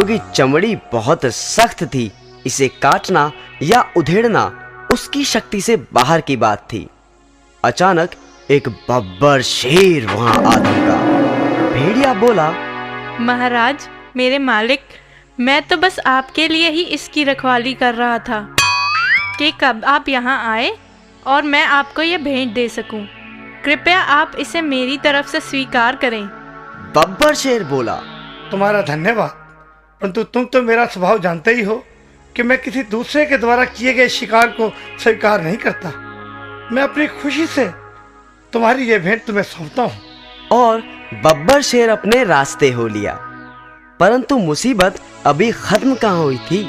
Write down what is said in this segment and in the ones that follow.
क्योंकि चमड़ी बहुत सख्त थी। इसे काटना या उधेड़ना उसकी शक्ति से बाहर की बात थी। अचानक एक बब्बर शेर वहां आ धमका। भेड़िया बोला, महाराज, मेरे मालिक, मैं तो बस आपके लिए ही इसकी रखवाली कर रहा था कि कब आप यहाँ आए और मैं आपको ये भेंट दे सकूं। कृपया आप इसे मेरी तरफ से स्वीकार करें। बब्बर शेर बोला, तुम्हारा धन्यवाद, परंतु तुम तो मेरा स्वभाव जानते ही हो कि मैं किसी दूसरे के द्वारा किए गए शिकार को स्वीकार नहीं करता। मैं अपनी खुशी से तुम्हारी ये भेंट तुम्हें सौंपता हूँ। और बब्बर शेर अपने रास्ते हो लिया। परंतु मुसीबत अभी खत्म कहाँ हुई थी।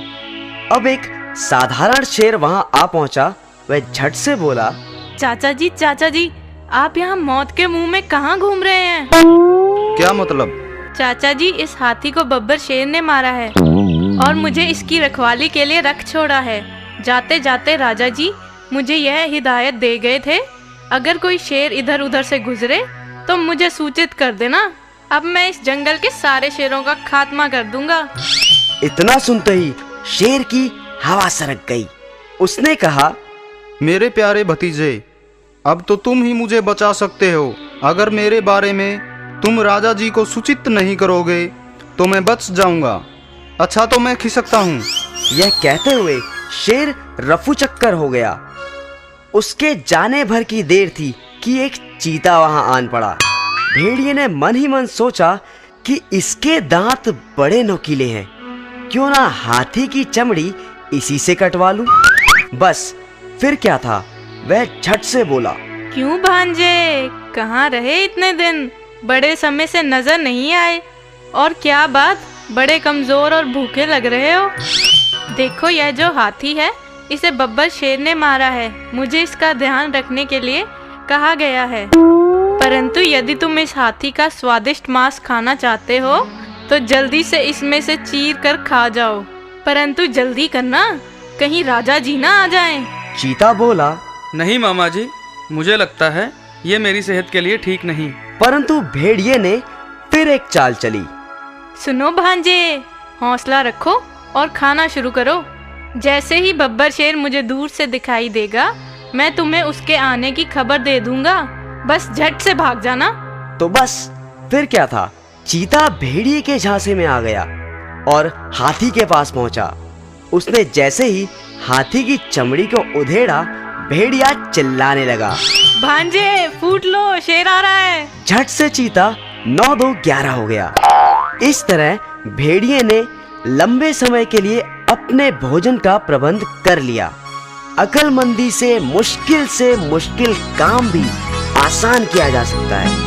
अब एक साधारण शेर वहां आ पहुंचा। वह झट से बोला, चाचा जी, आप यहाँ मौत के मुंह में कहाँ घूम रहे हैं? क्या मतलब? चाचा जी, इस हाथी को बब्बर शेर ने मारा है और मुझे इसकी रखवाली के लिए रख छोड़ा है। जाते जाते राजा जी मुझे यह हिदायत दे गए थे, अगर कोई शेर इधर उधर से गुजरे तो मुझे सूचित कर देना। अब मैं इस जंगल के सारे शेरों का खात्मा कर दूंगा। इतना सुनते ही शेर की हवा सरक गई। उसने कहा, मेरे प्यारे भतीजे, अब तो तुम ही मुझे बचा सकते हो। अगर मेरे बारे में तुम राजा जी को सूचित नहीं करोगे तो मैं बच जाऊंगा। अच्छा, तो मैं खिसकता हूँ। यह कहते हुए शेर रफू चक्कर हो गया। उसके जाने भर की देर थी कि एक चीता वहां आन पड़ा। भेड़िए ने मन ही मन सोचा कि इसके दांत बड़े नुकीले हैं, क्यों ना हाथी की चमड़ी इसी से कटवा लूं। बस फिर क्या था, वह झट से बोला, क्यों भांजे, कहाँ रहे इतने दिन? बड़े समय से नजर नहीं आए। और क्या बात, बड़े कमजोर और भूखे लग रहे हो। देखो, यह जो हाथी है इसे बब्बर शेर ने मारा है। मुझे इसका ध्यान रखने के लिए कहा गया है। परंतु यदि तुम इस हाथी का स्वादिष्ट मांस खाना चाहते हो तो जल्दी से इसमें से चीर कर खा जाओ। परंतु जल्दी करना, कहीं राजा जी ना आ जाएं। चीता बोला, नहीं मामा जी, मुझे लगता है ये मेरी सेहत के लिए ठीक नहीं। परंतु भेड़िए ने फिर एक चाल चली। सुनो भांजे, हौसला रखो और खाना शुरू करो। जैसे ही बब्बर शेर मुझे दूर से दिखाई देगा मैं तुम्हें उसके आने की खबर दे दूंगा। बस झट से भाग जाना। तो बस फिर क्या था, चीता भेड़िए के झांसे में आ गया और हाथी के पास पहुंचा। उसने जैसे ही हाथी की चमड़ी को उधेड़ा, भेड़िया चिल्लाने लगा, भांजे फूट लो, शेर आ रहा है। झट से चीता 9-2-11 हो गया। इस तरह भेड़िए ने लंबे समय के लिए अपने भोजन का प्रबंध कर लिया। अक्लमंदी से मुश्किल काम भी आसान किया जा सकता है।